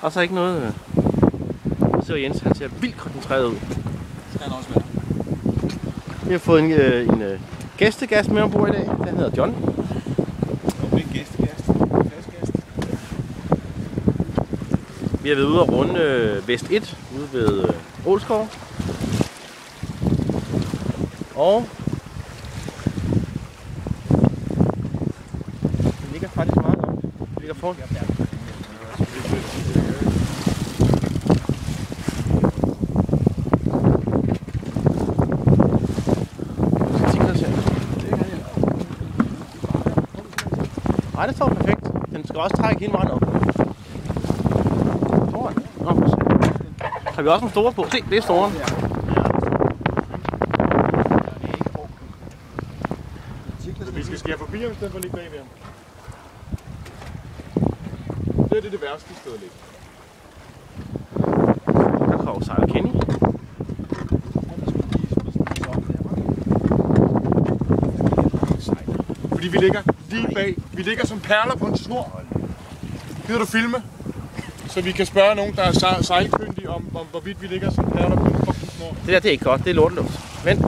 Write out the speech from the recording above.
Og så ikke noget... Så Jens, han ser vildt koncentreret ud. Det skal han også være. Vi har fået en gæstegast med ombord i dag. Den hedder John. Det er en gæstegast. Vi har været ude og runde Vest 1 ude ved Ålskov. Og det ligger faktisk meget op. Det ligger foran. Nej, det står perfekt. Den skal også trække hele vejen op. Har vi også en store på? Se, det er store. Vi skal skære forbi ham i stedet for at ligge bagved ham. Det er det værste sted at ligge. Der kommer sejler Kenny. Fordi vi ligger lige bag. Vi ligger som perler på en snor. Gider du filme? Så vi kan spørge nogen, der er sejlkyndige om hvorvidt vi ligger som perler på en snor. Det der, det er ikke godt. Det er lorteluft. Vent.